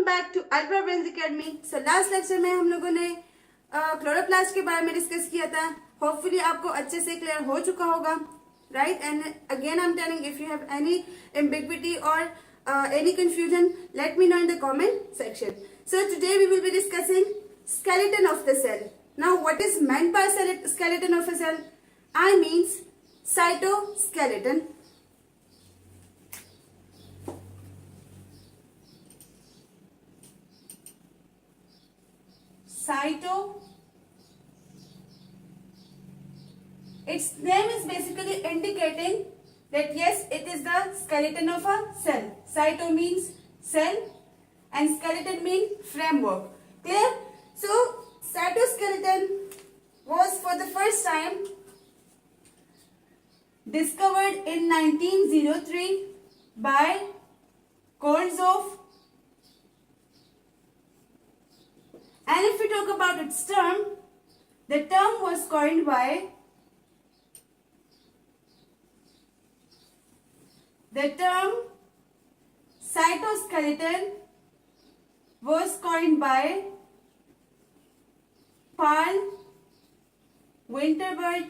Back to ultra brains academy. So last lecture में हम लोगों ने क्लोरोप्लास्ट के बारे में डिस्कस किया था। होपफुली आपको अच्छे से क्लियर हो चुका होगा, right? And again I am telling, if you have any ambiguity और any confusion, let me know in the comment section. So today we will be discussing skeleton of the cell. Now what is meant by skeleton of a cell? I means cytoskeleton. Its name is basically indicating that yes, it is the skeleton of a cell. Cyto means cell and skeleton means framework. Clear? So cytoskeleton was for the first time discovered in 1903 by Kolzov. And if we talk about its term, the term was coined by the term cytoskeleton was coined by Paul Winterburt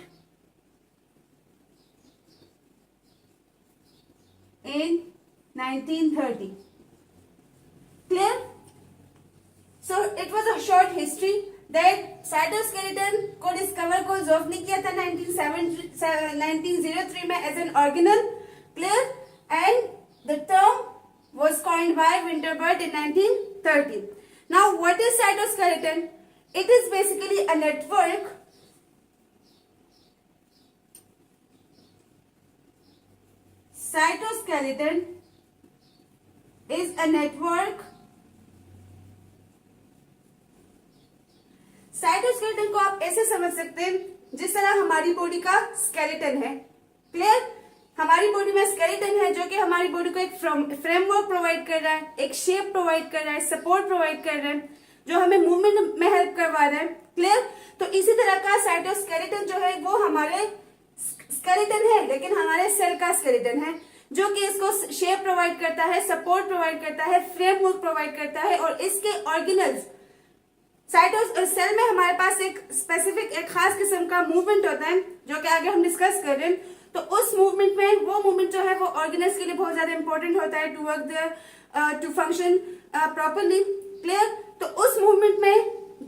in 1930. Clear? So it was a short history that cytoskeleton को discover कोल्ज़ोफ ने किया था 1903 में as an organelle. Clear? And the term was coined by Winterburt in 1930. Now what is cytoskeleton? It is basically a network cytoskeleton is a network. Cytoskeleton को आप ऐसे समझ सकते हैं जिस तरह हमारी बॉडी का स्केलेटन है। क्लियर? हमारी बॉडी में स्केलेटन है जो कि हमारी बॉडी को एक फ्रेमवर्क प्रोवाइड कर रहा है, एक शेप प्रोवाइड कर रहा है, सपोर्ट प्रोवाइड कर रहा है, जो हमें मूवमेंट में हेल्प करवा रहा है। क्लियर? तो इसी तरह का साइटोस्केलेटन जो है वो हमारे स्केलेटन है, लेकिन हमारे सेल का स्केलेटन है, जो कि इसको शेप प्रोवाइड करता है, सपोर्ट प्रोवाइड करता है, फ्रेमवर्क प्रोवाइड करता है। और इसके ऑर्गेनल्स सेल में हमारे पास एक स्पेसिफिक, एक खास किस्म का मूवमेंट होता है जो कि आगे हम डिस्कस कर रहे हैं। तो उस मूवमेंट में वो मूवमेंट जो है वो ऑर्गेनल्स के लिए बहुत ज्यादा इंपॉर्टेंट होता है to work there to function properly. Clear? तो उस मूवमेंट में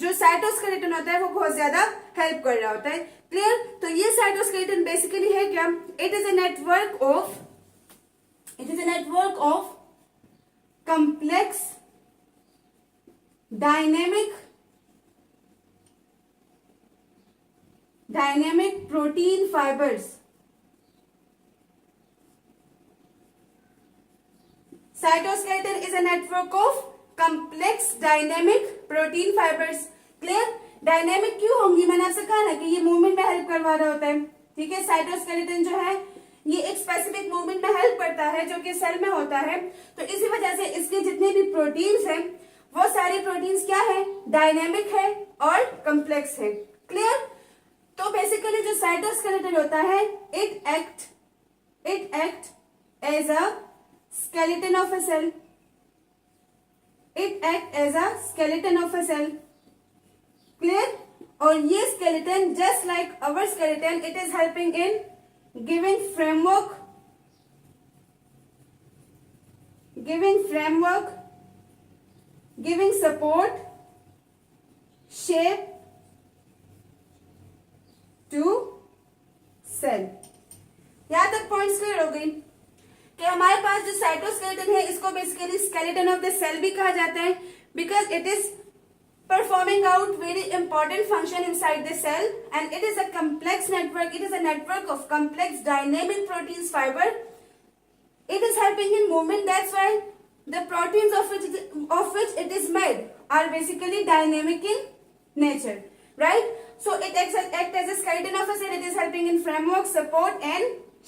जो साइटोस्केलेटन होता है वो बहुत ज्यादा हेल्प कर रहा होता है। क्लियर? तो ये साइटोस्केलेटन बेसिकली है क्या? It is a network of complex dynamic protein fibers. Cytoskeleton is a network of complex dynamic protein fibers. Clear? Dynamic क्यों होंगी? मैंने आपसे कहा ना कि ये मूवमेंट में हेल्प करवा रहा होता है। ठीक है? साइटोस्केलेटन जो है ये एक स्पेसिफिक मूवमेंट में हेल्प करता है जो कि सेल में होता है। तो इसी वजह से इसके जितने भी प्रोटीन्स हैं वो सारे प्रोटीन्स क्या है? डायनेमिक है और कम्प्लेक्स है। क्लियर? तो बेसिकली जो साइटोस्केलेटन होता है it act as a skeleton of a cell. It act as a skeleton of a cell. Clear? और ये skeleton just like our skeleton, it is helping in giving framework, giving support, shape to cell. यहाँ तक points clear हो गई कि हमारे पास जो cytoskeleton है इसको basically skeleton of the cell भी कहा जाता है, because it is performing out very important function inside the cell and it is a complex network. It is a network of complex dynamic proteins fiber. It is helping in movement. That's why the proteins of which it is made are basically dynamic in nature, right? So it acts as a skeleton of a cell. It is helping in framework, support and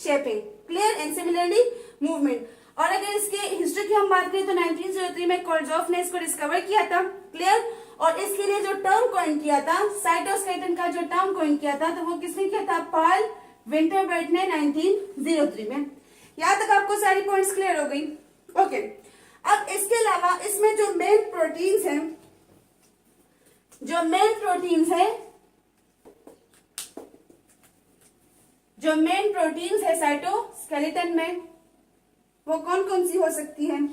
shaping. Clear? And similarly movement. और अगर इसके history की हम बात करें तो 1903 में कोल्ज़ोफ ने इसको डिस्कवर किया था। क्लियर? और इसके लिए जो टर्म कॉइन किया था, साइटोस्केलेटन का जो टर्म कॉइन किया था, तो वो किसने किया था? पॉल विंटरबर्ट ने 1903 में। यहां तक आपको सारी पॉइंट्स क्लियर हो गई? ओके। अब इसके अलावा इसमें जो मेन प्रोटीन्स हैं, जो मेन प्रोटीन्स है साइटोस्केलेटन में, वो कौन कौन सी हो सकती हैं?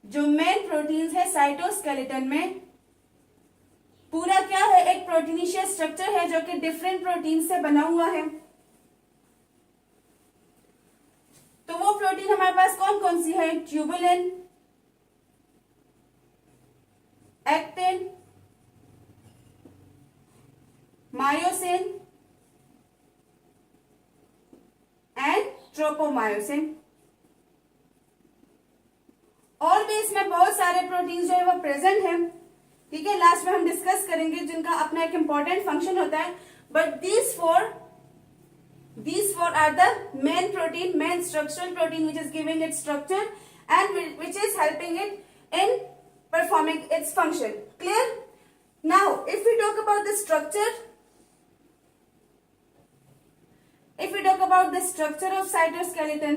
जो मेन प्रोटीन्स है साइटोस्केलेटन में, पूरा क्या है, एक प्रोटीनिशियस स्ट्रक्चर है जो कि डिफरेंट प्रोटीन से बना हुआ है। तो वो प्रोटीन हमारे पास कौन कौन सी है? Tubulin, actin, myosin and tropomyosin. और भी इसमें बहुत सारे प्रोटीन जो है वो प्रेजेंट है, ठीक है, लास्ट में हम डिस्कस करेंगे, जिनका अपना एक इंपॉर्टेंट फंक्शन होता है। But these four are the main protein, main structural protein which is giving it structure and which is helping it in performing its function. Clear? Now if we talk about the structure, of cytoskeleton,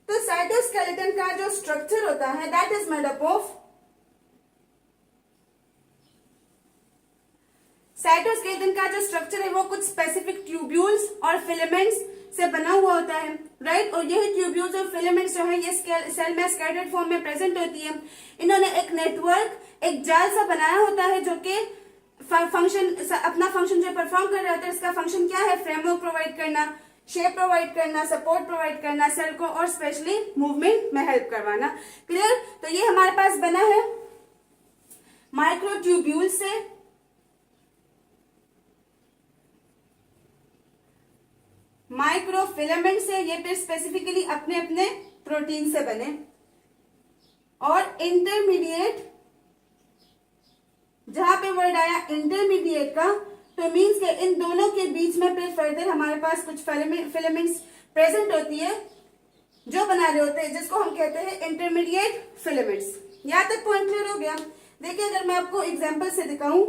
तो cytoskeleton का जो structure होता है that is made up of, cytoskeleton का जो structure है वो कुछ स्पेसिफिक ट्यूब्यूल्स और फिलामेंट्स से बना हुआ होता है, राइट। और यही ट्यूब्यूल्स और फिलामेंट्स जो है ये सेल में स्कैटर्ड फॉर्म में प्रेजेंट होती है। इन्होंने एक नेटवर्क, एक जाल सा बनाया होता है जो कि अपना फंक्शन जो परफॉर्म कर रहा होता है। इसका फंक्शन क्या है? फ्रेमवर्क प्रोवाइड करना, शेप प्रोवाइड करना, सपोर्ट प्रोवाइड करना, सेल को और स्पेशली मूवमेंट में हेल्प करवाना। क्लियर? तो ये हमारे पास बना है माइक्रोट्यूब्यूल से, माइक्रोफिलामेंट से, ये फिर स्पेसिफिकली अपने अपने प्रोटीन से बने, और इंटरमीडिएट, जहां पे वर्ड आया इंटरमीडिएट का, तो मीन्स के इन दोनों के बीच में फिर फर्दर हमारे पास कुछ फिलामेंट्स प्रेजेंट होती है जो बना रहे होते हैं, जिसको हम कहते हैं इंटरमीडिएट फिलामेंट्स। यहां तक पॉइंट क्लियर हो गया? देखिए अगर मैं आपको एग्जांपल से दिखाऊं,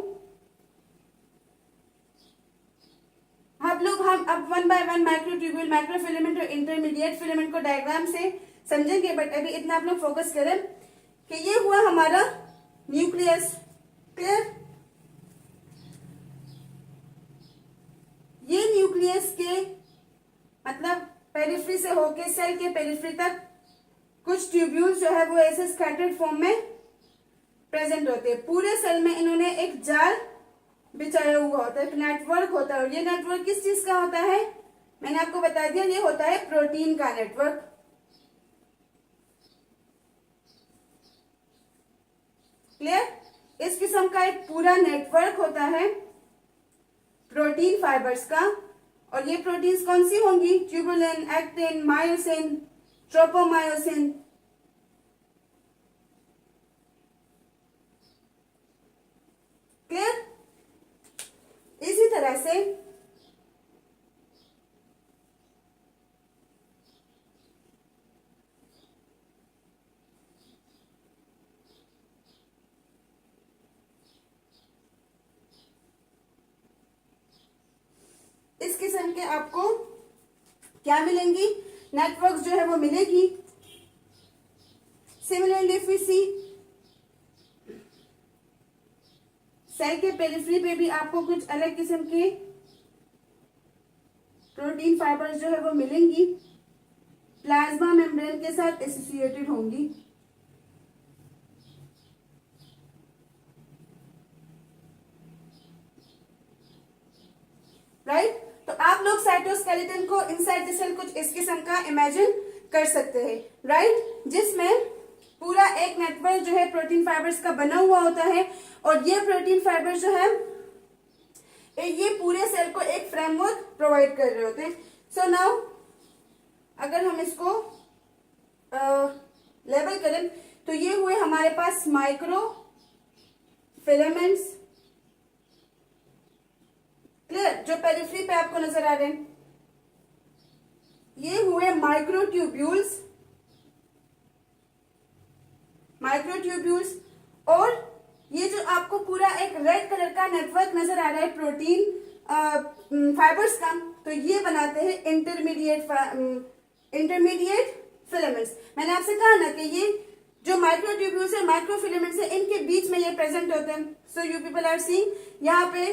हम अब one by one microtubule, microfilament और इंटरमीडिएट फिलामेंट को डायग्राम से समझेंगे, बट अभी इतना आप लोग फोकस करें कि ये हुआ हमारा न्यूक्लियस। क्लियर? ये न्यूक्लियस के मतलब पेरिफ्री से होके सेल के पेरिफ्री तक कुछ ट्यूब्यूल्स जो है वो ऐसे स्कैटर्ड फॉर्म में प्रेजेंट होते हैं। पूरे सेल में इन्होंने एक जाल बिछाया हुआ होता है, एक नेटवर्क होता है। और ये नेटवर्क किस चीज का होता है? मैंने आपको बता दिया, ये होता है प्रोटीन का नेटवर्क। क्लियर? इस किस्म का एक पूरा नेटवर्क होता है प्रोटीन फाइबर्स का। और ये प्रोटीन्स कौन सी होंगी? Tubulin, actin, myosin, tropomyosin. Clear? इसी तरह से इस किस्म के आपको क्या मिलेंगी? नेटवर्क्स जो है वो मिलेगी। Similarly if we see, cell के पेरिफ्री पे भी आपको कुछ अलग किस्म के प्रोटीन फाइबर्स जो है वो मिलेंगी, प्लाज्मा मेम्ब्रेन के साथ एसोसिएटेड होंगी। राइट? तो आप लोग साइटोस्केलेटन को इनसाइड द सेल कुछ इस किस्म का इमेजिन कर सकते हैं, राइट, जिसमें पूरा एक नेटवर्क जो है प्रोटीन फाइबर्स का बना हुआ होता है। और ये प्रोटीन फाइबर जो है ये पूरे सेल को एक फ्रेमवर्क प्रोवाइड कर रहे होते हैं। सो नाउ अगर हम इसको लेबल करें तो ये हुए हमारे पास माइक्रो फिलामेंट्स। क्लियर? जो पेरिफ्री पे आपको नजर आ रहे हैं ये हुए माइक्रोट्यूब्यूल्स। हमारा नेटवर्क नजर आ रहा है प्रोटीन फाइबर्स का, तो ये बनाते हैं इंटरमीडिएट फिलामेंट्स। मैंने आपसे कहा ना कि ये जो माइक्रोट्यूब्यूल्स है, माइक्रोफिलामेंट्स है, इनके बीच में ये प्रेजेंट होते हैं। So you people are seeing, यहाँ पे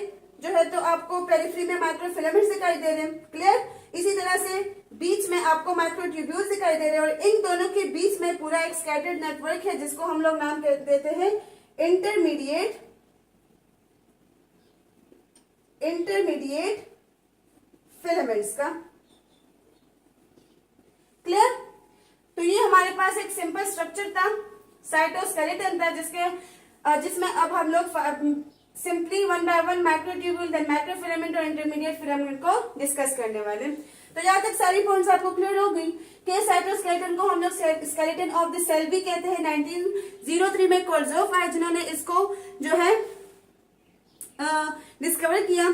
जो है तो आपको पेरिफेरी में माइक्रोफिलामेंट्स दिखाई दे रहे हैं, क्लियर। इसी तरह से बीच में आपको माइक्रोट्यूब्यूल्स दिखाई दे रहे हैं, और इन दोनों के बीच में पूरा एक स्कैटर्ड नेटवर्क है जिसको हम लोग नाम देते हैं इंटरमीडिएट फिलामेंट्स का, क्लियर। तो ये हमारे पास एक सिंपल स्ट्रक्चर था, साइटोस्केलेटन था, जिसमें अब हम लोग simply one by one microtubule, then microfilament और इंटरमीडिएट फिलामेंट को डिस्कस करने वाले। तो यहाँ तक सारी पॉइंट्स आपको क्लियर हो गई कि साइटोस्केलेटन को हम लोग स्केलेटन ऑफ द सेल भी कहते हैं। 1903 में कोर्ज़ोफ आए जिन्होंने इसको जो है डिस्कवर किया।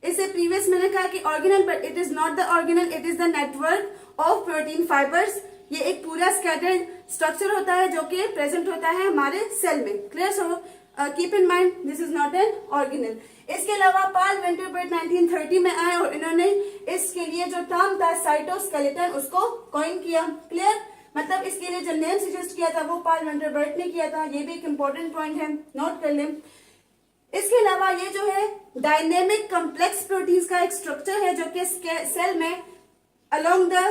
इससे प्रीवियस मैंने कहा कि organelle, but it is not the organelle, it is the network of protein fibres. ये एक पूरा स्कैटर्ड स्ट्रक्चर होता है जो कि प्रेजेंट होता है हमारे सेल में, clear. So keep in mind this is not an organelle. इसके अलावा पार्ल वेंटरबिल्ट 1930 में आए और इन्होंने इसके लिए जो टर्म था साइटोस्केलेटन उसको कॉइन किया, क्लियर। मतलब इसके लिए जो नेम सजेस्ट किया था वो पार्ल वेंटरबिल्ट ने किया था। ये भी एक इंपॉर्टेंट पॉइंट है, नोट कर लें। इसके अलावा ये जो है डायनेमिक कॉम्प्लेक्स प्रोटीन्स का एक स्ट्रक्चर है जो कि सेल में अलोंग द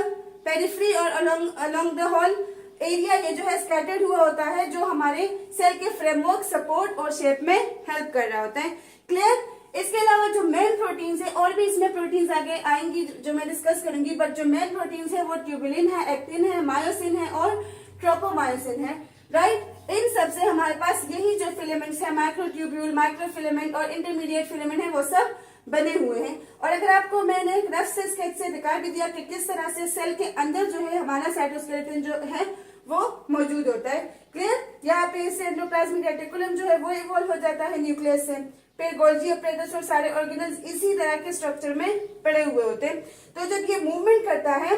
पेरिफेरी और अलोंग द होल एरिया ये जो है स्कैटर्ड हुआ होता है, जो हमारे सेल के फ्रेमवर्क, सपोर्ट और शेप में हेल्प कर रहा होता है, क्लियर। इसके अलावा जो मेन प्रोटीन्स है, और भी इसमें प्रोटीन्स आगे आएंगी जो मैं डिस्कस करूंगी, बट जो मेन प्रोटीन्स है वो ट्यूबुलिन है, एक्टिन है, मायोसिन है और ट्रोपोमायोसिन है, राइट। इन सब से हमारे पास यही जो फिलामेंट्स है, माइक्रोट्यूब्यूल, माइक्रोफिलामेंट और इंटरमीडिएट फिलामेंट है, वो सब बने हुए हैं। और अगर आपको मैंने एक रफ से स्केच से दिखा भी दिया कि किस तरह से सेल के अंदर जो है हमारा साइटोस्केलेटन जो है वो मौजूद होता है, क्लियर। यहाँ पे एंडोप्लाज्मिक रेटिकुलम जो है वो इवॉल्व हो जाता है न्यूक्लियस से, फिर गोल्जी अपरेटस और सारे ऑर्गेनल्स इसी तरह के स्ट्रक्चर में पड़े हुए होते हैं। तो जब ये मूवमेंट करता है,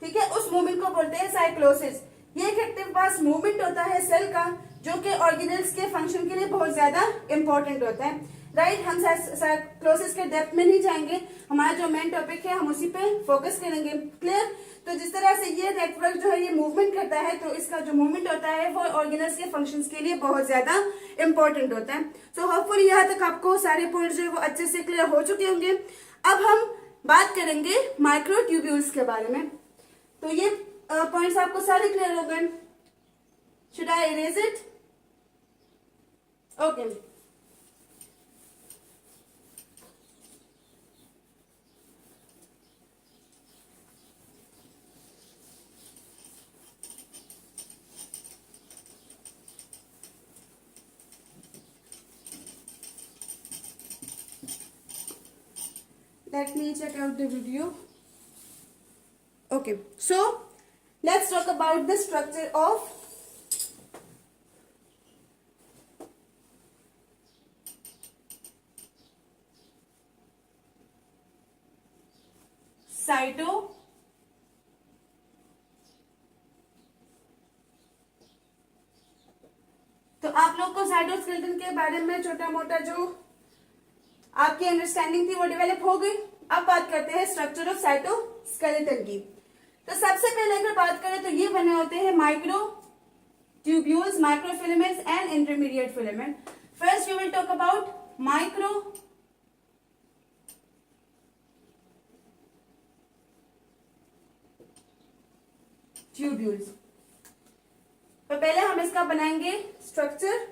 ठीक है, उस मूवमेंट को बोलते हैं साइक्लोसिस। ये एक एक्टिव पास मूवमेंट होता है सेल का जो कि ऑर्गेनल्स के फंक्शन के लिए बहुत ज्यादा इंपॉर्टेंट होता है, राइट। हम साइक्लोसिस के डेप्थ में नहीं जाएंगे, हमारा जो मेन टॉपिक है हम उसी पे फोकस करेंगे, क्लियर। तो जिस तरह से ये नेटवर्क जो है ये मूवमेंट करता है, तो इसका जो मूवमेंट होता है वो ऑर्गेनल्स के फंक्शंस के लिए बहुत ज्यादा इंपॉर्टेंट होता है। सो होपफुली यहाँ तक आपको सारे पॉइंट जो है वो अच्छे से क्लियर हो चुके होंगे। अब हम बात करेंगे माइक्रोट्यूब्यूल्स के बारे में। तो ये पॉइंट्स आपको सारे क्लियर हो गए। Should I erase it? Okay. Let me check out the video. Okay, so let's talk about the structure of cyto तो आप लोग को साइटोस्केलेटन के बारे में छोटा मोटा जो आपकी अंडरस्टैंडिंग थी वो डेवलप हो गई। अब बात करते हैं स्ट्रक्चर ऑफ साइटोस्केलेटन की। तो सबसे पहले अगर बात करें तो ये बने होते हैं microtubules, microfilaments and intermediate filament. First we will talk about microtubules. तो पहले हम इसका बनाएंगे स्ट्रक्चर।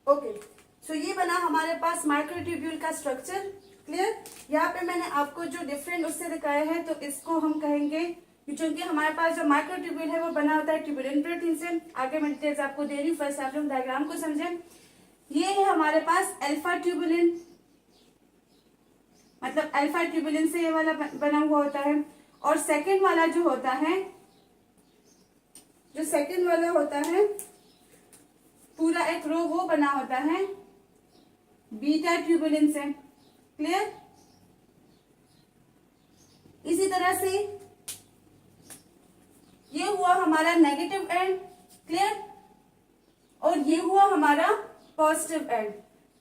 ओके, सो ये बना हमारे पास माइक्रोट्यूब्यूल का स्ट्रक्चर, क्लियर। यहाँ पे मैंने आपको जो डिफरेंट उससे दिखाया है तो इसको हम कहेंगे, क्योंकि हमारे पास जो माइक्रोट्यूब्यूल है वो बना होता है ट्यूबुलिन प्रोटीन से। आगे मैं डिटेल्स आपको दे रही हूँ, फर्स्ट आप लोग डायग्राम को समझें। ये है हमारे पास अल्फा ट्यूबुलिन, मतलब अल्फा ट्यूबुलिन से ये वाला बना हुआ होता है। और सेकेंड वाला जो होता है, जो सेकेंड वाला होता है पूरा एक रो वो बना होता है बीटा ट्यूबुलिन से, क्लियर। इसी तरह से ये हुआ हमारा नेगेटिव एंड, क्लियर, और ये हुआ हमारा पॉजिटिव एंड।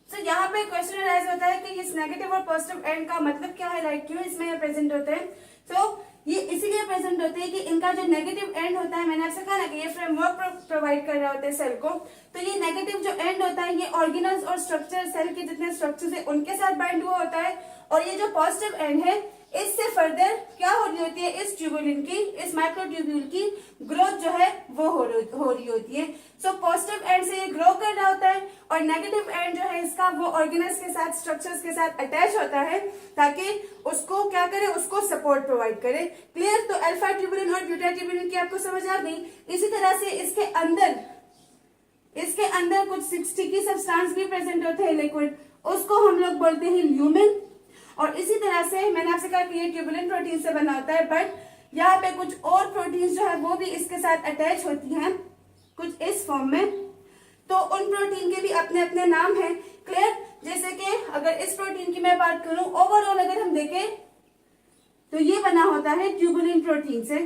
तो यहाँ पे क्वेश्चन अराइज होता है कि इस नेगेटिव और पॉजिटिव एंड का मतलब क्या है, लाइक क्यों इसमें प्रेजेंट होते हैं। तो ये इसीलिए प्रेजेंट होते हैं कि इनका जो नेगेटिव एंड होता है, मैंने आपसे कहा ना कि ये फ्रेमवर्क प्रोवाइड कर रहा होता है सेल को, तो ये नेगेटिव जो एंड होता है ये ऑर्गेनल्स और स्ट्रक्चर, सेल के जितने स्ट्रक्चर्स है उनके साथ बाइंड हुआ होता है, और ये जो पॉजिटिव एंड है इससे फर्दर क्या हो रही होती है, इस ट्यूबुलिन की, इस माइक्रोट्यूब्यूल की ग्रोथ जो है वो हो रही होती है। सो पॉजिटिव एंड से ये ग्रो कर रहा होता है, और नेगेटिव एंड जो है इसका वो ऑर्गेनल्स के साथ, स्ट्रक्चर्स के साथ अटैच होता है ताकि उसको क्या करे, उसको सपोर्ट प्रोवाइड करे। क्लियर। तो अल्फा ट्यूबुलिन और बीटा ट्यूबुलिन की आपको समझ आ गई। इसी तरह से इसके अंदर कुछ स्टिकी सब्सटेंस भी प्रेजेंट होते हैं, लिक्विड, उसको हम लोग बोलते हैं ल्यूमेन। और इसी तरह से मैंने आपसे कहा कि ये ट्यूबुलिन प्रोटीन से बना होता है, बट यहाँ पे कुछ और प्रोटीन्स जो है वो भी इसके साथ अटैच होती हैं, कुछ इस फॉर्म में। तो उन प्रोटीन के भी अपने अपने नाम हैं। क्लियर। जैसे कि अगर इस प्रोटीन की मैं बात करूं, ओवरऑल अगर हम देखें तो ये बना होता है ट्यूबुलिन प्रोटीन से।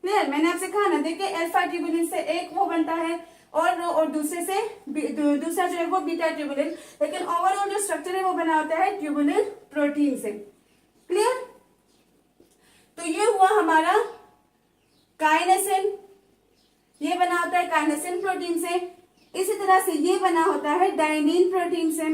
क्लियर। मैंने आपसे कहा ना, देखिए अल्फा ट्यूबुलिन से एक वो बनता है और दूसरे से दूसरा जो है वो बीटा ट्यूबुलिन, लेकिन ओवरऑल जो स्ट्रक्चर है वो बना होता है ट्यूबुलिन प्रोटीन से। क्लियर। तो ये हुआ हमारा काइनेसिन, ये बना होता है काइनेसिन प्रोटीन से। इसी तरह से ये बना होता है डायनीन प्रोटीन से।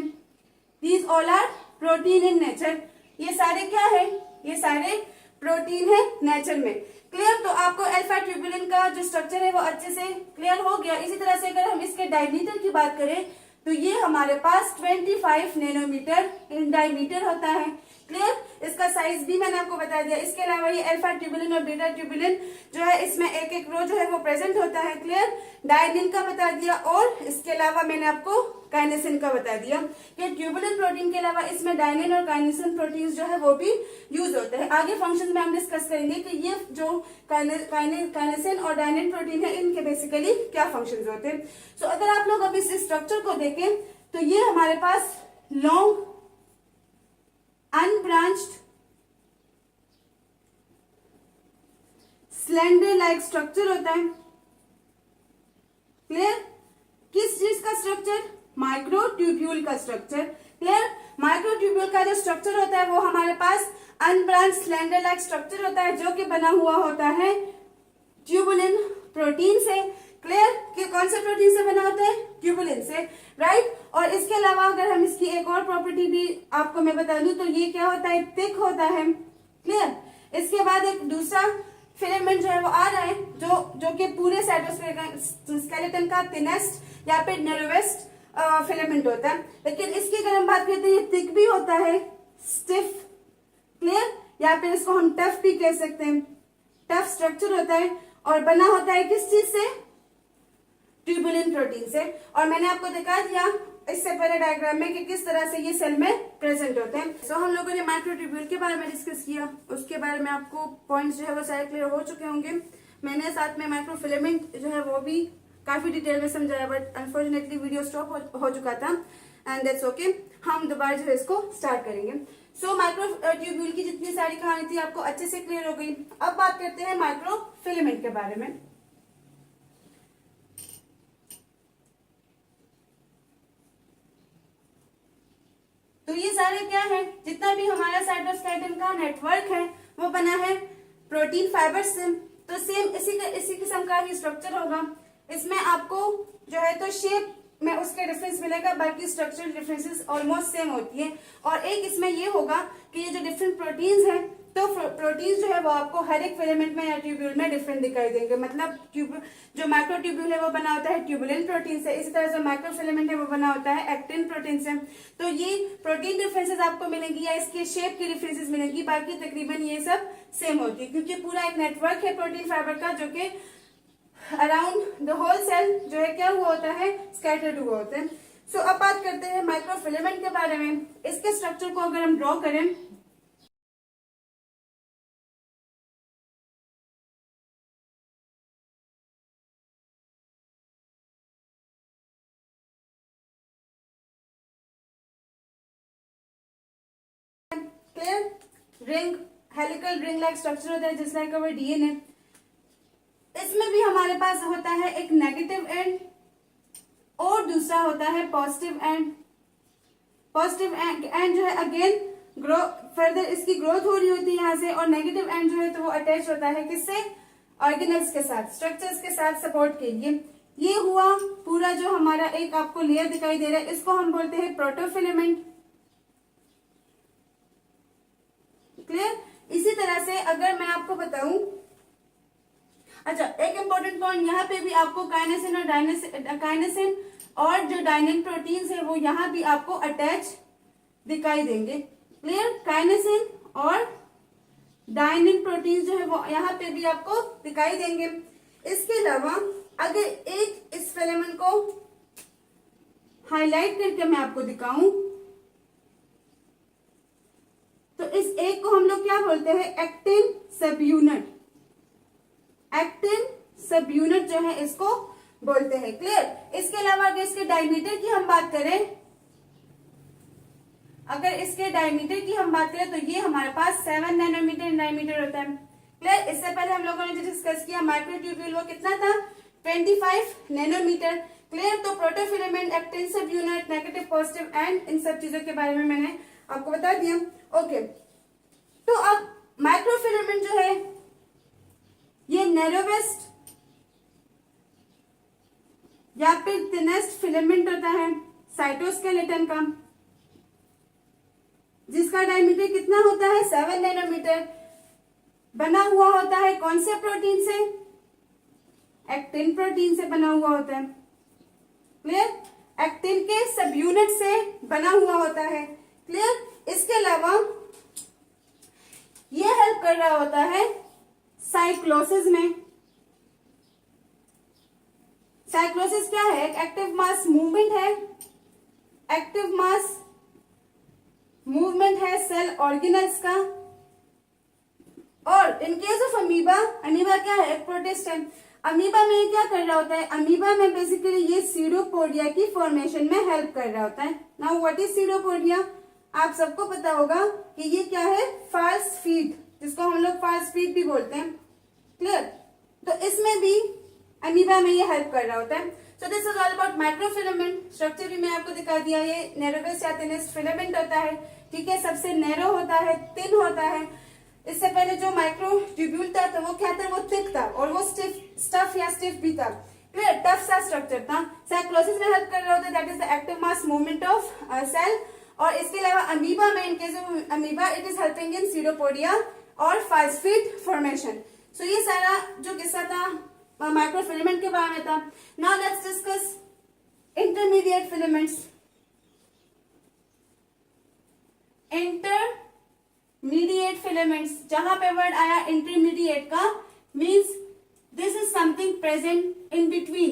These all are protein in nature. ये सारे क्या है, ये सारे प्रोटीन है नेचर में। क्लियर। तो आपको अल्फा ट्यूबुलिन का जो स्ट्रक्चर है वो अच्छे से क्लियर हो गया। इसी तरह से अगर हम इसके डायमीटर की बात करें तो ये हमारे पास 25 नैनोमीटर इन डायमीटर होता है। क्लियर। इसका साइज भी मैंने आपको बता दिया। इसके अलावा ये अल्फा ट्यूबुलिन और बीटा ट्यूबुलिन जो है इसमें एक एक रो जो है वो प्रेजेंट होता है। क्लियर। डायनिन का बता दिया, और इसके अलावा मैंने आपको काइनेसिन का बता दिया कि ट्यूबुलिन प्रोटीन के अलावा इसमें डायनिन और काइनेसिन प्रोटीन जो है वो भी यूज होते हैं। आगे फंक्शन में हम डिस्कस करेंगे कि ये जो काइनेसिन और डायनिन प्रोटीन है इनके बेसिकली क्या फंक्शन होते हैं। सो अगर आप लोग अब इस स्ट्रक्चर को देखें तो ये हमारे पास long unbranched slender like structure होता है। क्लियर। किस चीज का स्ट्रक्चर, माइक्रोट्यूब्यूल का स्ट्रक्चर। क्लियर। माइक्रोट्यूब्यूल का जो स्ट्रक्चर होता है वो हमारे पास अनब्रांच स्लेंडर लाइक स्ट्रक्चर होता है, जो कि बना हुआ होता है ट्यूबुलिन प्रोटीन से। क्लियर। कि कौन से प्रोटीन से बना होता है, ट्यूबुलिन से, राइट। और इसके अलावा अगर हम इसकी एक और प्रॉपर्टी भी आपको मैं बता दूं तो ये क्या होता है, थिक होता है। क्लियर। इसके बाद एक दूसरा फिलामेंट जो है वो आ रहा है जो कि पूरे साइटोस्केलेटन का थिनेस्ट या फिर नैरोवेस्ट फिलामेंट होता है, लेकिन इसकी अगर हम बात करते हैं ये थिक भी होता है, स्टिफ। क्लियर। या फिर इसको हम टफ भी कह सकते हैं। टफ स्ट्रक्चर होता है और बना होता है किस चीज से, ट्यूबुलिन प्रोटीन से। और मैंने आपको दिखा दिया इससे पहले डायग्राम में कि किस तरह से ये सेल में प्रेजेंट होते हैं। सो हम लोगों ने माइक्रोट्यूब्यूल के बारे में डिस्कस किया, उसके बारे में आपको पॉइंट्स जो है वो सारे क्लियर हो चुके होंगे। मैंने साथ में माइक्रोफिलामेंट जो है वो भी काफी डिटेल में समझाया, बट अनफॉर्चुनेटली वीडियो स्टॉप हो चुका था, एंड दैट्स ओके। हम दोबारा जो है इसको स्टार्ट करेंगे। सो माइक्रोट्यूब्यूल की जितनी सारी कहानी थी आपको अच्छे से क्लियर हो गई। अब बात करते हैं माइक्रोफिलामेंट के बारे में। तो ये सारे क्या है, जितना भी हमारा साइटोस्केलेटन का नेटवर्क है वो बना है प्रोटीन फाइबर से। तो सेम इसी किस्म का ही स्ट्रक्चर होगा। इसमें आपको जो है तो शेप में उसके डिफरेंस मिलेगा, बाकी स्ट्रक्चरल डिफरेंसेस ऑलमोस्ट सेम होती है। और एक इसमें ये होगा कि ये जो डिफरेंट प्रोटीन्स हैं, तो प्रोटीन्स जो है वो आपको हर एक फिलामेंट में या ट्यूब्यूल में डिफरेंट दिखाई देंगे। मतलब जो माइक्रोट्यूब्यूल है वो बना होता है ट्यूबुलिन प्रोटीन से, इसी तरह जो माइक्रोफिलामेंट है वो बना होता है एक्टिन प्रोटीन से। तो ये प्रोटीन डिफरेंसेस आपको मिलेंगी या इसके शेप की डिफरेंसेस मिलेंगी, बाकी तकरीबन ये सब सेम होती है, क्योंकि पूरा एक नेटवर्क है प्रोटीन फाइबर का जो कि अराउंड द होल सेल जो है क्या हुआ होता है, स्कैटर्ड हुआ होता है। सो अब बात करते हैं माइक्रोफिलामेंट के बारे में। इसके स्ट्रक्चर को अगर हम ड्रॉ करें clear, ring helical ring like structure होता है जस्ट लाइक अवर डीएनए। इसमें भी हमारे पास होता है एक नेगेटिव एंड और दूसरा होता है पॉजिटिव एंड। पॉजिटिव एंड जो है अगेन ग्रो फर्दर इसकी ग्रोथ हो रही होती है यहाँ से, और नेगेटिव एंड जो है तो वो अटैच होता है किससे, ऑर्गेनल्स के साथ, स्ट्रक्चर्स के साथ सपोर्ट के लिए। ये हुआ पूरा जो हमारा एक आपको लेयर दिखाई दे रहा है, इसको हम बोलते हैं प्रोटोफिलामेंट। क्लियर। इसी तरह से अगर मैं आपको बताऊं, अच्छा एक इंपॉर्टेंट पॉइंट, यहाँ पे भी आपको काइनेसिन और जो डायनिन प्रोटीन्स है वो यहाँ भी आपको अटैच दिखाई देंगे। क्लियर। काइनेसिन और डायनिन प्रोटीन्स जो है वो यहाँ पे भी आपको दिखाई देंगे। इसके अलावा अगर एक इस फिलामेंट को हाईलाइट करके मैं आपको दिखाऊं तो इस एक को हम लोग क्या बोलते हैं, एक्टिन सब यूनिट। एक्टिन सब यूनिट जो है इसको बोलते हैं। क्लियर। इसके अलावा अगर इसके डायमीटर की हम बात करें, अगर इसके डायमीटर की हम बात करें तो ये हमारे पास 7 नैनोमीटर डायमीटर होता है। क्लियर। इससे पहले हम लोगों ने जो डिस्कस किया माइक्रोट्यूब्यूल वो कितना था, 25 नैनोमीटर। क्लियर। तो protofilament, actin subunit, negative positive end, इन सब चीजों के बारे में मैंने आपको बता दिया। ओके, तो अब माइक्रोफिलामेंट जो है ये नैरोवेस्ट या फिर थिनेस्ट फिलामेंट होता है साइटोस्केलेटन का, जिसका डायमीटर कितना होता है, 7 नैनोमीटर। बना हुआ होता है कौन से प्रोटीन से, एक्टिन प्रोटीन से बना हुआ होता है। क्लियर। एक्टिन के सब यूनिट से बना हुआ होता है। क्लियर। इसके अलावा ये हेल्प कर रहा होता है साइक्लोसिस में। साइक्लोसिस क्या है, एक एक्टिव मास मूवमेंट है, एक्टिव मास मूवमेंट है सेल ऑर्गेनल्स का। और इन केस ऑफ अमीबा, अमीबा क्या है, एक प्रोटिस्ट है। अमीबा में क्या कर रहा होता है, अमीबा में बेसिकली ये सीडोपोडिया की फॉर्मेशन में हेल्प कर रहा होता है। नाउ व्हाट इज सीडोपोडिया, आप सबको पता होगा कि ये क्या है, फाल्स फीड, जिसको हम लोग फाल्स फीड भी बोलते हैं। क्लियर। तो इसमें भी अमीबा में ये हेल्प कर रहा होता है। So this is all about microfilament. Structure भी मैं आपको दिखा दिया, ये नैरोवेस्ट या थिनेस्ट फिलामेंट होता है। ठीक है, सबसे नैरो होता है, थिन होता है। इससे पहले जो माइक्रोट्यूब्यूल था तो वो क्या था, वो थिक था और वो स्टफ या स्टिफ भी था। क्लियर। टफ सा स्ट्रक्चर था। साइक्लोसिस में हेल्प कर रहा होता है, that is the active mass movement of cell. और इसके अलावा अमीबा में, in case of amoeba it is helping in pseudopodia और फास्फीड फॉर्मेशन। सो ये सारा जो किस्सा था माइक्रोफिलामेंट के बारे में था। Now let's discuss intermediate filaments. Intermediate filaments, जहां पे वर्ड आया इंटरमीडिएट का, means this is something present in between.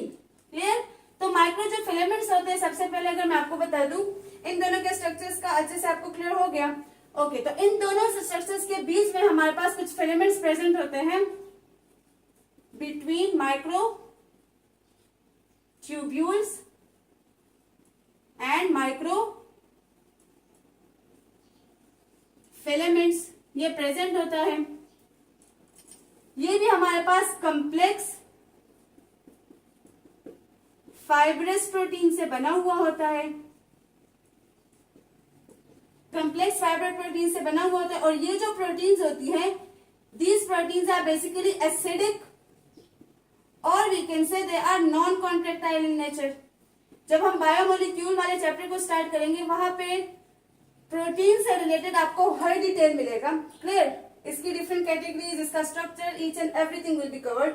Clear. तो माइक्रो जो फिलामेंट्स होते हैं, सबसे पहले अगर मैं आपको बता दूं, इन दोनों के स्ट्रक्चर्स का अच्छे से आपको क्लियर हो गया। ओके, तो इन दोनों स्ट्रक्चर्स के बीच में हमारे पास कुछ फिलामेंट्स प्रेजेंट होते हैं between micro tubules and micro filaments, ये प्रेजेंट होता है। ये भी हमारे पास कॉम्प्लेक्स फाइब्रस प्रोटीन से बना हुआ होता है। कॉम्प्लेक्स फाइबर प्रोटीन से बना हुआ होता है। और ये जो प्रोटीन्स होती है, these proteins are basically acidic और we can say they are non contractile in nature. जब हम बायोमोलिक्यूल वाले चैप्टर को स्टार्ट करेंगे, वहां पे प्रोटीन से रिलेटेड आपको हर डिटेल मिलेगा। क्लियर। इसकी डिफरेंट कैटेगरीज, इसका structure, each and everything will be covered.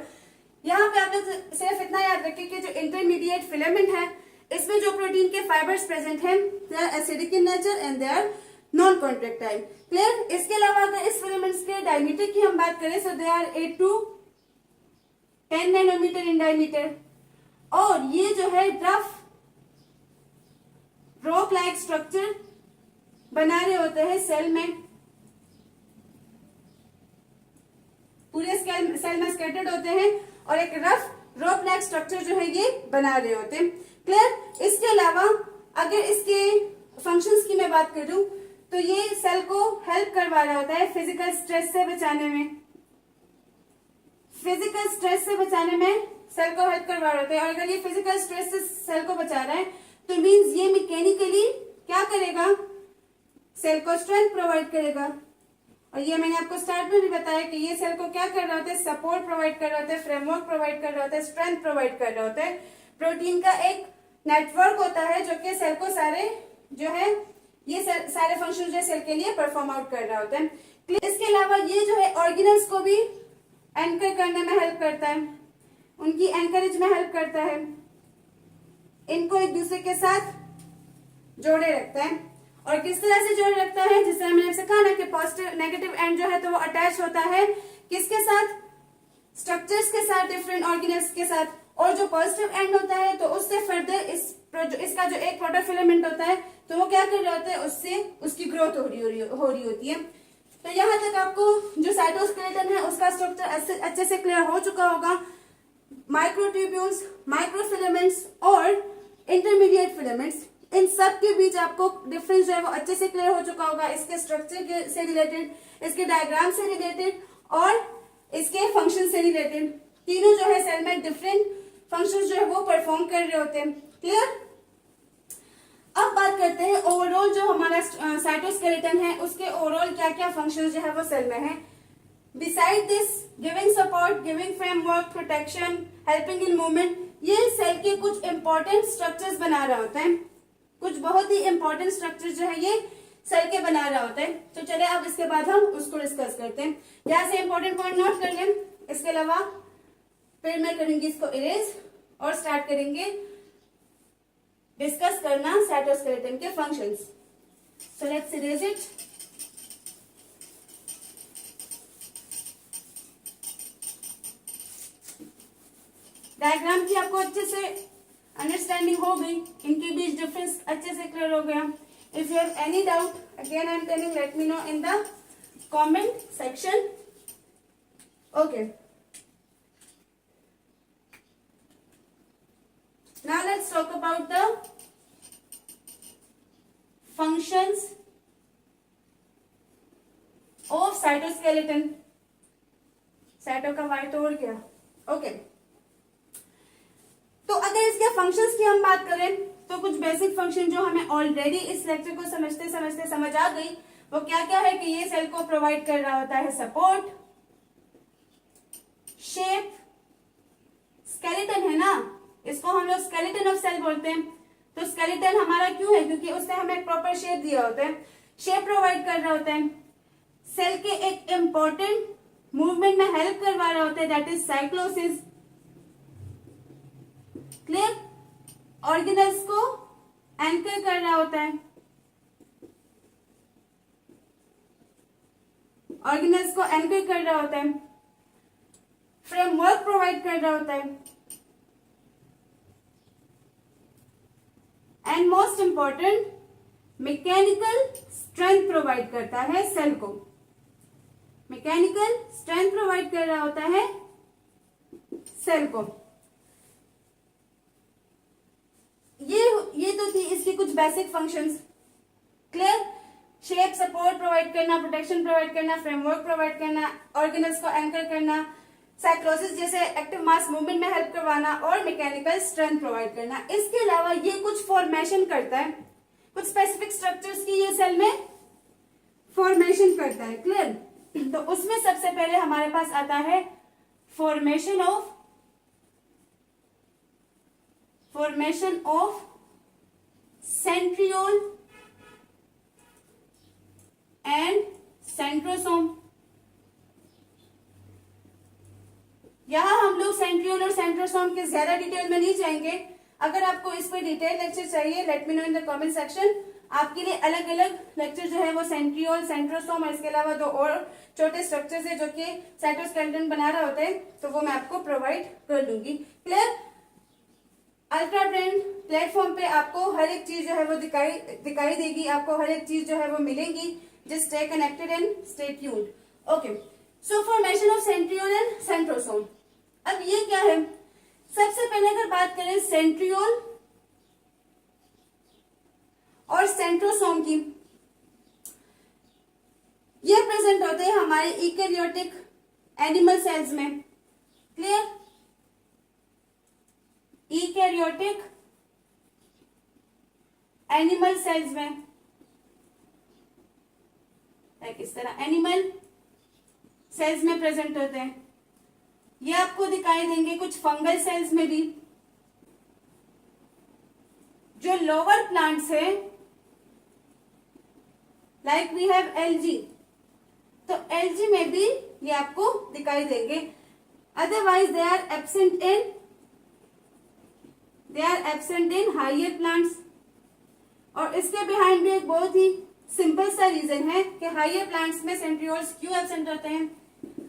यहाँ पे आप लोग सिर्फ इतना याद रखिए कि जो इंटरमीडिएट फिलामेंट है, इसमें जो प्रोटीन के फाइबर्स प्रेजेंट हैं, they are acidic in nature and they are non contractile. Clear. इसके अलावा अगर इस फिलामेंट्स के डायमीटर की हम बात करें, so they are 8 to 10 nanometer in diameter. और ये जो है रफ रॉक लाइक स्ट्रक्चर बना रहे होते हैं सेल में, पूरे सेल में स्कैटर्ड होते हैं और एक रफ रॉक लाइक स्ट्रक्चर जो है ये बना रहे होते हैं। क्लियर। इसके अलावा अगर इसके फंक्शंस की मैं बात करूं, तो ये सेल को हेल्प करवा रहा होता है फिजिकल स्ट्रेस से बचाने में, फिजिकल स्ट्रेस से बचाने में सेल को हेल्प करवा रहा होता है। और अगर ये फिजिकल स्ट्रेस से सेल को बचा रहा है तो मीन्स ये मैकेनिकली क्या करेगा, सेल को स्ट्रेंथ प्रोवाइड करेगा। और ये मैंने आपको स्टार्ट में भी बताया कि ये सेल को क्या कर रहा होता है, सपोर्ट प्रोवाइड कर रहा होता है, फ्रेमवर्क प्रोवाइड कर रहा होता है, स्ट्रेंथ प्रोवाइड कर रहा होता है। प्रोटीन का एक नेटवर्क होता है जो कि सेल को सारे जो है ये सारे फंक्शन जो है सेल के लिए परफॉर्म आउट कर रहा होता है। इसके अलावा ये जो है ऑर्गेनल्स को भी एंकर करने में हेल्प करता है, उनकी एंकरेज में हेल्प करता है, इनको एक दूसरे के साथ जोड़े रखता है। और किस तरह से जोड़े रखता है, जिस तरह मैंने सिखाया ना कि पॉजिटिव नेगेटिव एंड जो है तो वो अटैच होता है किसके साथ, स्ट्रक्चर्स के साथ, डिफरेंट ऑर्गेनल्स के साथ। और जो पॉजिटिव एंड होता है तो उससे फर्दर इसका जो एक प्रोटोफिलामेंट होता है तो वो क्या कर रहा होता है, उससे उसकी ग्रोथ हो रही होती है। तो यहाँ तक आपको जो साइटोस्केलेटन है उसका स्ट्रक्चर अच्छे से क्लियर हो चुका होगा। माइक्रोट्यूब्यूल्स, माइक्रोफिलामेंट्स और इंटरमीडिएट फिलामेंट्स, इन सब के बीच आपको डिफरेंस जो है वो अच्छे से क्लियर हो चुका होगा, इसके स्ट्रक्चर से रिलेटेड, इसके डायग्राम से रिलेटेड और इसके फंक्शन से रिलेटेड। तीनों जो है सेल में डिफरेंट फंक्शंस जो है वो परफॉर्म कर रहे होते हैं। क्लियर। अब बात करते हैं ओवरऑल जो हमारा साइटोस्केलेटन है उसके ओवरऑल क्या क्या फंक्शंस जो है वो सेल में है। Beside this giving support, giving framework, protection, helping in movement, ये सेल के कुछ इंपॉर्टेंट स्ट्रक्चर्स बना रहा होता है, कुछ बहुत ही इंपॉर्टेंट स्ट्रक्चर जो है ये सेल के बना रहा होता है। तो चले अब इसके बाद हम उसको डिस्कस करते हैं। यहाँ से इंपॉर्टेंट पॉइंट नोट कर लें। इसके अलावा फिर मैं करूंगी इसको इरेज और स्टार्ट करेंगे डिस्कस करना साइटोस्केलेटन के functions. So let's erase it. Diagram की आपको अच्छे से अंडरस्टैंडिंग हो गई, इनके बीच डिफरेंस अच्छे से क्लियर हो गया। If you have any doubt again I am telling, let me know in the comment section. Okay, now let's talk about the functions of cytoskeleton. Cyto का वाई तोड़ गया। ओके, तो अगर इसके फंक्शंस की हम बात करें तो कुछ बेसिक फंक्शन जो हमें ऑलरेडी इस लेक्चर को समझते समझते समझ आ गई, वो क्या क्या है कि ये सेल को प्रोवाइड कर रहा होता है सपोर्ट, शेप, स्केलेटन है ना, इसको हम लोग स्केलेटन ऑफ सेल बोलते हैं। तो स्केलेटन हमारा क्यों है, क्योंकि उसने हमें एक प्रॉपर शेप दिया होता है, शेप प्रोवाइड कर रहा होता है, सेल के एक इंपॉर्टेंट मूवमेंट में हेल्प करवा रहा होता है, that is cyclosis. Clear. Organelles को एंकर कर रहा होता है, ऑर्गेनल्स को एंकर कर रहा होता है, फ्रेमवर्क प्रोवाइड कर रहा होता है, and most important mechanical strength provide करता है सेल को, मैकेनिकल स्ट्रेंथ प्रोवाइड कर रहा होता है सेल को। ये तो थी इसकी कुछ basic functions. Clear. Shape, support provide करना, प्रोटेक्शन प्रोवाइड करना, फ्रेमवर्क प्रोवाइड करना, ऑर्गेनल्स को एंकर करना, साइक्लोसिस जैसे एक्टिव मास मूवमेंट में हेल्प करवाना और मैकेनिकल स्ट्रेंथ प्रोवाइड करना। इसके अलावा ये कुछ फॉर्मेशन करता है, कुछ स्पेसिफिक स्ट्रक्चर्स की ये सेल में फॉर्मेशन करता है। क्लियर। तो उसमें सबसे पहले हमारे पास आता है formation of centriole and centrosome. यहां हम लोग सेंट्रियोल और सेंट्रोसोम के ज्यादा डिटेल में नहीं जाएंगे। अगर आपको इस पर डिटेल लेक्चर चाहिए, late me know in the comment section. आपके लिए अलग अलग लेक्चर जो है वो सेंट्रियोल, सेंट्रोसोम और इसके अलावा दो और छोटे स्ट्रक्चर्स है जो कि साइटोस्केलेटन बना रहा होता है, तो वो मैं आपको प्रोवाइड कर दूंगी। क्लियर। अल्ट्रा ब्रेन प्लेटफॉर्म पे आपको हर एक चीज जो है वो दिखाई देगी, आपको हर एक चीज जो है वो मिलेंगी। Just stay connected and stay tuned. Okay, so formation of centriole and centrosome. अब ये क्या है, सबसे पहले अगर बात करें सेंट्रियोल और सेंट्रोसोम की, प्रेजेंट होते हैं हमारे यूकेरियोटिक एनिमल सेल्स में। क्लियर? यूकेरियोटिक एनिमल सेल्स में इस तरह एनिमल सेल्स में प्रेजेंट होते हैं। ये आपको दिखाई देंगे कुछ फंगल सेल्स में भी। जो लोअर प्लांट्स है लाइक वी हैव एल्गी, तो एल्गी में भी ये आपको दिखाई देंगे। Otherwise they are absent in higher plants. और इसके बिहाइंड भी एक बहुत ही सिंपल सा रीजन है कि हायर प्लांट्स में सेंट्रियोल्स क्यों एब्सेंट होते हैं।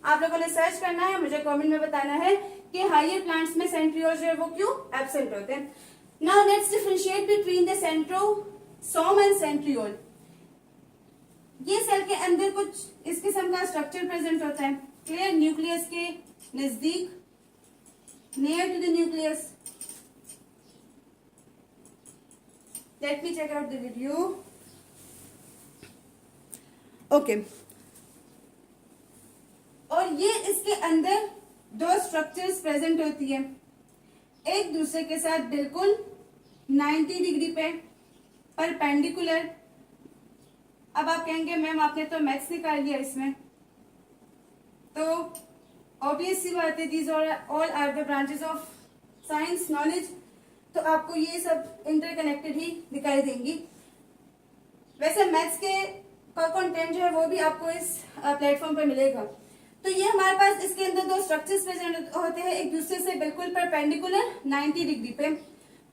आप लोगों ने सर्च करना है, मुझे कमेंट में बताना है कि हायर प्लांट्स में सेंट्रियोल्स जो है वो क्यों एब्सेंट होते हैं। Now let's differentiate between the centrosome and centriole. ये सेल के अंदर कुछ इस किस्म का स्ट्रक्चर प्रेजेंट होता है। क्लियर? न्यूक्लियस के नजदीक, near to the nucleus. Let me check out the video. Okay, और ये इसके अंदर दो स्ट्रक्चर्स प्रेजेंट होती है, एक दूसरे के साथ बिल्कुल 90 डिग्री पे परपेंडिकुलर। अब आप कहेंगे मैम आपने तो मैथ्स निकाल लिया इसमें, तो ऑब्वियस सी बात है, these all are the branches of science knowledge, तो आपको ये सब इंटरकनेक्टेड ही दिखाई देंगी। वैसे मैथ्स के का कंटेंट जो है वो भी आपको इस प्लेटफॉर्म पर मिलेगा। तो ये हमारे पास इसके अंदर दो स्ट्रक्चर्स प्रेजेंट होते हैं एक दूसरे से बिल्कुल परपेंडिकुलर 90 डिग्री पे।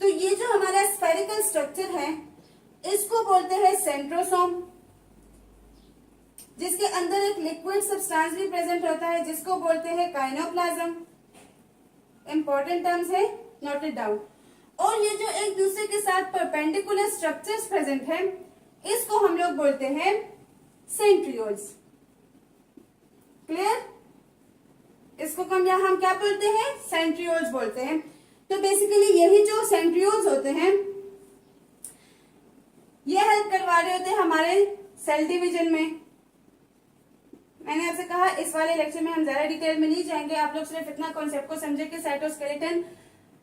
तो ये जो हमारा स्फेरिकल स्ट्रक्चर है इसको बोलते हैं सेंट्रोसोम, जिसके अंदर एक लिक्विड सब्सटेंस भी प्रेजेंट होता है जिसको बोलते हैं काइनोप्लाज्म। इंपॉर्टेंट टर्म्स है, नोट इट डाउन। और ये जो एक दूसरे के साथ परपेंडिकुलर स्ट्रक्चर्स प्रेजेंट है इसको हम लोग बोलते हैं सेंट्रियोल्स। क्लियर? इसको हम क्या बोलते हैं? सेंट्रियोल्स बोलते हैं। तो बेसिकली यही जो सेंट्रियोल्स होते हैं ये हेल्प करवा रहे होते हैं हमारे सेल डिवीजन में। मैंने आपसे कहा इस वाले लेक्चर में हम ज्यादा डिटेल में नहीं जाएंगे, आप लोग सिर्फ इतना कॉन्सेप्ट को समझे कि cytoskeleton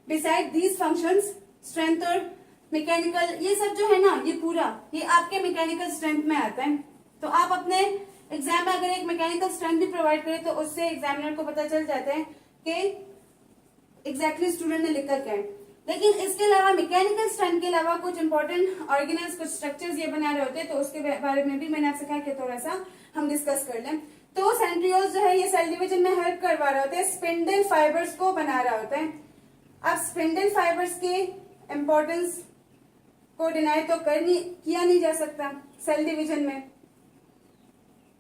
beside these functions, strength और मैकेनिकल, ये सब जो है ना ये पूरा ये आपके मैकेनिकल स्ट्रेंथ में आता है। तो आप अपने एग्जाम में अगर एक मैकेनिकल स्ट्रेंथ भी प्रोवाइड करें तो उससे एग्जामिनर को पता चल जाता है कि एग्जैक्टली स्टूडेंट ने लिखा क्या है। लेकिन इसके अलावा मैकेनिकल स्ट्रेंथ के अलावा कुछ इंपॉर्टेंट ऑर्गेनल्स, कुछ स्ट्रक्चर्स ये बना रहे होते हैं, तो उसके बारे में भी मैंने आपसे कहा कि थोड़ा सा हम डिस्कस कर लें। तो सेंट्रियोल्स जो है ये सेल डिवीजन में हेल्प करवा रहा होता है, स्पिंडल फाइबर्स को बना रहा होता है। अब स्पिंडल फाइबर्स के इम्पोर्टेंस को डिनाई तो किया नहीं जा सकता सेल डिवीजन में।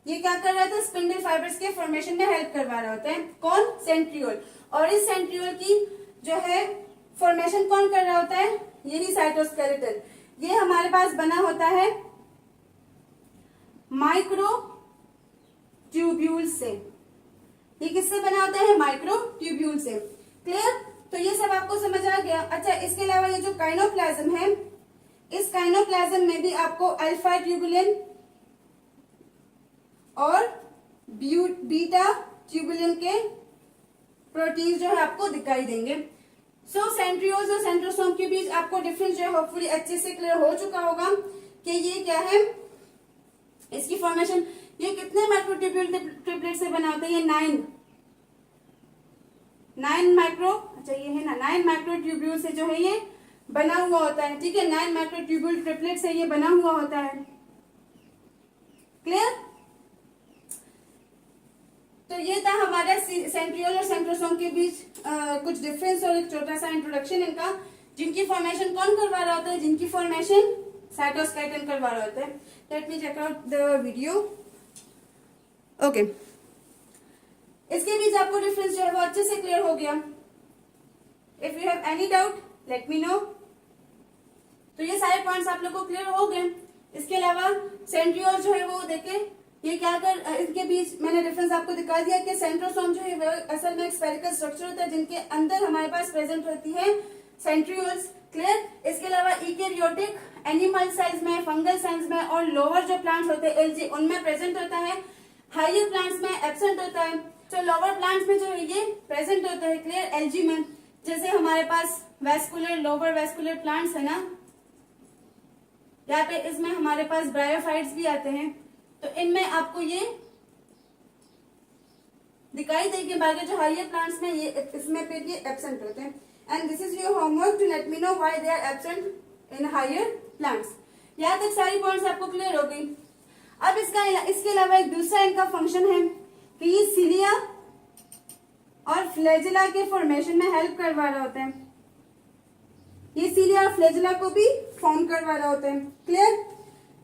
ये क्या कर रहा था? स्पिंडल फाइबर्स के फॉर्मेशन में हेल्प करवा रहा होता है। कौन? सेंट्रियोल। और इस सेंट्रियोल की जो है फॉर्मेशन कौन कर रहा होता है? यही साइटोस्केलेटन। ये हमारे पास बना होता है माइक्रो ट्यूब्यूल से। ये किससे बना होता है? माइक्रो ट्यूब्यूल से। क्लियर? तो ये सब आपको समझ आ गया। अच्छा, इसके अलावा ये जो काइनोप्लाज्म है, इस काइनोप्लाज्म में भी आपको अल्फा ट्यूबुलिन और बीटा ट्यूबुलिन के प्रोटीन जो है आपको दिखाई देंगे। सो सेंट्रियोल्स और सेंट्रोसोम के बीच आपको डिफरेंस जो है होपफुली अच्छे से क्लियर हो चुका होगा कि ये क्या है, इसकी फॉर्मेशन। ये कितने माइक्रोट्यूब्यूल ट्रिपलेट से बना होता है? ये 9 माइक्रो, अच्छा ये है ना 9 माइक्रोट्यूब्यूल से जो है ये बना हुआ होता है। ठीक है, 9 माइक्रोट्यूब्यूल ट्रिपलेट से ये बना हुआ होता है। क्लियर? तो ये था हमारा सेंट्रियोल और सेंट्रोसोम के बीच कुछ डिफरेंस और एक छोटा सा इंट्रोडक्शन इनका, जिनकी फॉर्मेशन कौन करवा रहा होता है? जिनकी फॉर्मेशन साइटोस्केलेटन करवा रहा होता है। Let me check out the video. Okay, इसके बीच आपको डिफरेंस जो है वो अच्छे से क्लियर हो गया। If you have any doubt late me no. तो ये सारे पॉइंट्स आप लोग को क्लियर हो गए। इसके अलावा सेंट्रियोल जो है वो देखें ये क्या कर, इनके बीच मैंने डिफरेंस आपको दिखा दिया कि सेंट्रोसोम जो है वो असल में एक स्फेरिकल स्ट्रक्चर होता है जिनके अंदर हमारे पास प्रेजेंट होती है सेंट्रियोल्स। क्लियर? इसके अलावा यूकेरियोटिक एनिमल सेल्स में, फंगल सेल्स में और लोअर जो प्लांट्स होते हैं एल्गी, उनमें प्रेजेंट होता है हायर प्लांट्स में एब्सेंट होता है, तो लोअर प्लांट्स में जो है ये प्रेजेंट होता है। क्लियर? एलजी में जैसे हमारे पास वेस्कुलर, लोअर वेस्कुलर प्लांट्स है ना, यहाँ पे इसमें हमारे पास ब्रायोफाइट्स भी आते हैं, तो इनमें आपको ये दिखाई देगी। बाकी जो हायर प्लांट्स में ये इसमें फिर ये एब्सेंट होते हैं। And this is your homework to let me know why they are absent in higher plants. यहाँ तक सारी पॉइंट्स आपको क्लियर हो गई। अब इसके अलावा एक दूसरा इनका फंक्शन है कि ये सिलिया और फ्लैजिला के फॉर्मेशन में हेल्प करवा रहा होता है। ये सिलिया और फ्लैजिला को भी फॉर्म करवा रहा होता है। क्लियर?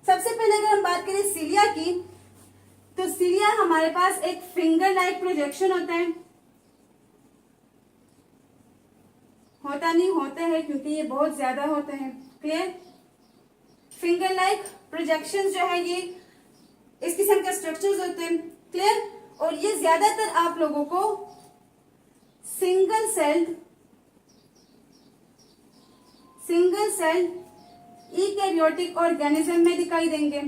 सबसे पहले अगर हम बात करें सिलिया की, तो सिलिया हमारे पास एक फिंगर लाइक प्रोजेक्शन होता है। होता नहीं, होते हैं, क्योंकि ये बहुत ज्यादा होते हैं। क्लियर? फिंगर लाइक प्रोजेक्शन जो है ये इस किस्म के स्ट्रक्चर्स होते हैं। क्लियर? और ये ज्यादातर आप लोगों को सिंगल सेल्ड यूकैरियोटिक ऑर्गेनिज्म में दिखाई देंगे।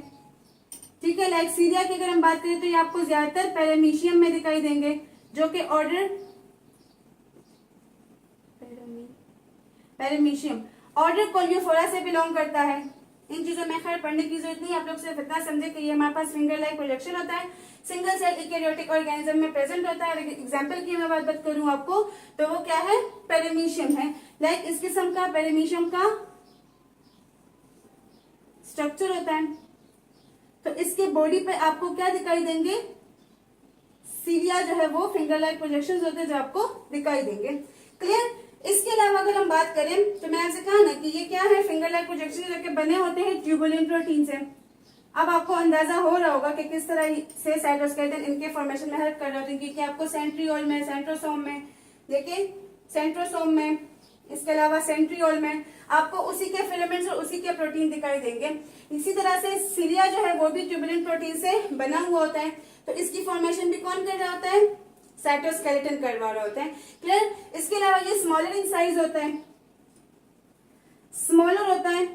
ठीक है? लाइक सीरिया की अगर हम बात करें तो ये आपको ज्यादातर पैरामीशियम में दिखाई देंगे, जो कि ऑर्डर पैरामीशियम ऑर्डर कोलियोफोरा से बिलोंग करता है। इन चीजों में खैर पढ़ने की जरूरत नहीं, आप लोग सिर्फ इतना समझे कि ये हमारे पास फिंगर लाइक प्रोजेक्शन होता है, सिंगल सेल यूकैरियोटिक ऑर्गेनिज्म में प्रेजेंट होता है। एग्जांपल की मैं बात करूं आपको, तो वो क्या है? पैरामीशियम है। लाइक इस किस्म का पैरामीशियम का स्ट्रक्चर होता है। तो इसके बॉडी पे आपको क्या दिखाई देंगे? सीलिया जो है वो फिंगर लाइक प्रोजेक्शंस होते हैं जो आपको दिखाई देंगे। क्लियर? इसके अलावा अगर हम बात करें तो मैंने आपसे कहा ना कि ये क्या है? फिंगर लाइक प्रोजेक्शन जो कि बने होते हैं ट्यूबुलिन प्रोटीन से। अब आपको अंदाजा हो रहा होगा कि किस तरह से साइटोस्केलेटन इनके फॉर्मेशन में हेल्प कर रहा होता है, क्योंकि आपको सेंट्रियोल में, सेंट्रोसोम में, देखिए सेंट्रोसोम में, इसके अलावा सेंट्रियोल में आपको उसी के फिलामेंट्स और उसी के प्रोटीन दिखाई देंगे। इसी तरह से सिलिया जो है वो भी ट्यूबुलिन प्रोटीन से बना हुआ होता है, तो इसकी फॉर्मेशन भी कौन कर रहा होता है? साइटोस्केलेटन करवा रहा होता है। क्लियर? इसके अलावा ये स्मॉलर इन साइज होता है, स्मॉलर होता है,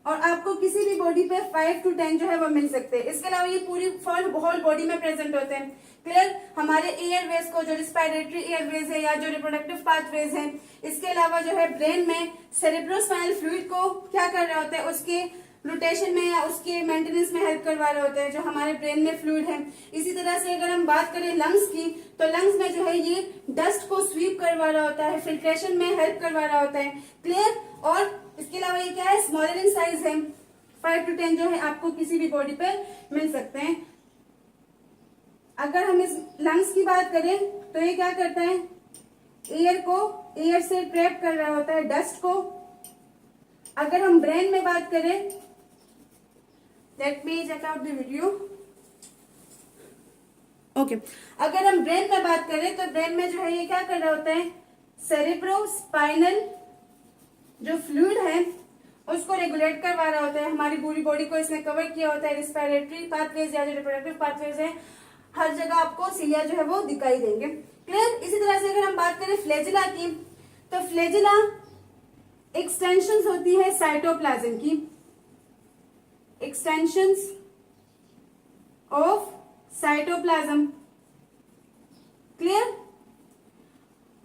और आपको किसी भी बॉडी पे 5 to 10 जो है वो मिल सकते हैं। इसके अलावा ये पूरी होल बॉडी में प्रेजेंट होते हैं। क्लियर? हमारे एयरवेज को, जो रिस्पायरेटरी एयरवेज है या जो रिप्रोडक्टिव पाथवेज है, इसके अलावा जो है ब्रेन में सेरेब्रोस्पाइनल फ्लूइड को क्या कर रहा होता है? उसके रोटेशन में या उसके मेंटेनेंस में हेल्प करवा रहा होता है, जो हमारे ब्रेन में फ्लूइड है। इसी तरह से अगर हम बात करें लंग्स की, तो लंग्स में जो है ये डस्ट को स्वीप करवा रहा होता है, फिल्ट्रेशन में हेल्प करवा रहा होता है। क्लियर? और इसके अलावा ये क्या है? स्मॉलर इन साइज है, 5 to 10 जो है आपको किसी भी बॉडी पे मिल सकते हैं। अगर हम इस लंग्स की बात करें तो ये क्या करता है? एयर से ट्रैप कर रहा होता है डस्ट को। अगर हम ब्रेन में बात करें, let me check out the video. Okay, अगर हम ब्रेन में बात करें तो ब्रेन में जो है ये क्या कर रहा होता है? सेरेब्रोस्पाइनल जो फ्लूइड है उसको रेगुलेट करवा रहा होता है। हमारी पूरी बॉडी को इसने कवर किया होता है। रिस्पायरेटरी पाथवेज या जो रिप्रोडक्टिव पाथवेज है, हर जगह आपको सिलिया जो है वो दिखाई देंगे। क्लियर? इसी तरह से अगर हम बात करें फ्लैजिला की, तो फ्लैजिला एक्सटेंशंस होती है साइटोप्लाज्म की, एक्सटेंशंस ऑफ साइटोप्लाज्म। क्लियर?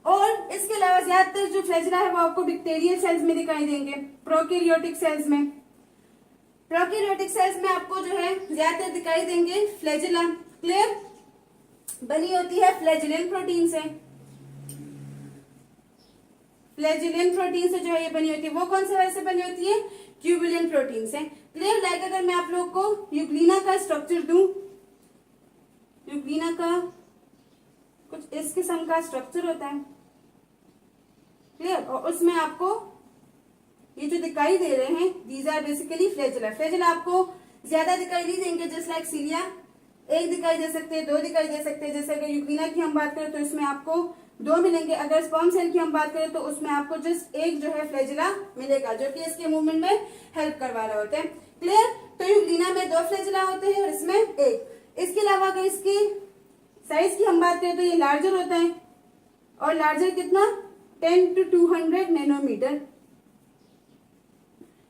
और इसके अलावा ज्यादातर जो फ्लैजिला है वो आपको बैक्टीरियल सेल्स में दिखाई देंगे, प्रोकैरियोटिक सेल्स में। प्रोकैरियोटिक सेल्स में आपको जो है ज्यादातर दिखाई देंगे फ्लैजिला। क्लियर? बनी होती है फ्लैजिलिन प्रोटीन से। फ्लैजिलिन प्रोटीन से जो है ये बनी होती है, वो कौन से वजह से बनी होती है? ट्यूबुलिन प्रोटीन से। क्लियर? लाइक अगर मैं आप लोग को यूग्लिना का स्ट्रक्चर दूं, यूग्लिना का कुछ इस किस्म का स्ट्रक्चर होता है। क्लियर? और उसमें आपको ये जो दिखाई दे रहे हैं, these are basically flagella. Flagella आपको ज्यादा दिखाई नहीं देंगे, जस्ट लाइक सीलिया। एक दिखाई दे सकते हैं, 2 दिखाई दे सकते हैं। जैसे अगर यूग्लिना की हम बात करें तो इसमें आपको 2 मिलेंगे। अगर स्पर्म सेल की हम बात करें तो उसमें आपको जस्ट एक जो है फ्लैजिला मिलेगा, जो कि इसके मूवमेंट में हेल्प करवा रहे होते हैं। क्लियर? तो यूग्लिना में 2 फ्लैजिला होते हैं और इसमें 1। इसके अलावा अगर इसकी साइज की हम बात करें तो ये लार्जर होता है, और लार्जर कितना? 10 to 200 नैनोमीटर।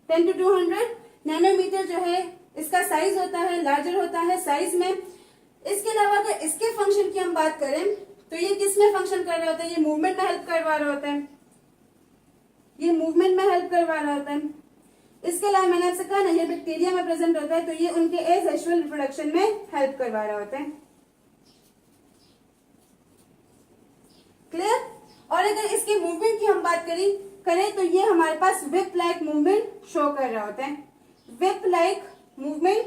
10 to 200 नैनोमीटर जो है इसका साइज होता है, लार्जर होता है साइज में। इसके अलावा अगर इसके फंक्शन की हम बात करें तो ये किस में फंक्शन कर रहे होते हैं, ये मूवमेंट में हेल्प करवा रहे होते हैं, ये मूवमेंट में हेल्प करवा रहे होते हैं। इसके अलावा मैंने आपसे कहा ना ये बैक्टीरिया में प्रेजेंट होता है तो ये उनके एसेक्सुअल रिप्रोडक्शन में हेल्प करवा रहे होते हैं। क्लियर। और अगर इसके मूवमेंट की हम बात करें तो ये हमारे पास विप लाइक मूवमेंट शो कर रहे होते हैं, विप लाइक मूवमेंट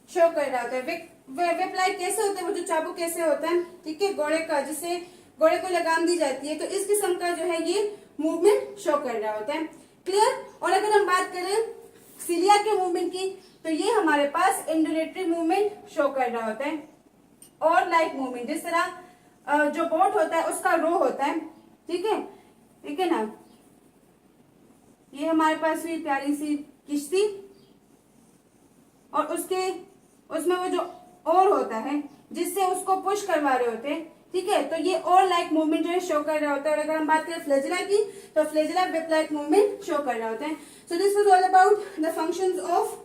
शो कर रहा होता है। विप लाइक कैसे होते हैं, वो जो चाबुक कैसे होता है, ठीक है, घोड़े का, जिससे घोड़े को लगाम दी जाती है, तो इस किस्म का जो है ये मूवमेंट शो कर रहा होता है। क्लियर। और अगर हम बात करें सिलिया के मूवमेंट की तो ये हमारे पास इंडोलेटरी मूवमेंट शो कर रहा होता है, और लाइक मूवमेंट, जिस तरह जो बोट होता है उसका रो होता है, ठीक है ना। ये हमारे पास हुई प्यारी सी किश्ती और उसमें वो जो और होता है जिससे उसको पुश करवा रहे होते हैं, ठीक है, तो ये और लाइक मूवमेंट जो है शो कर रहा होता है। और अगर हम बात करें फ्लैजिला की तो flagella whip like movement show कर रहा होता है। So this was all about the functions of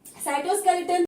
cytoskeleton.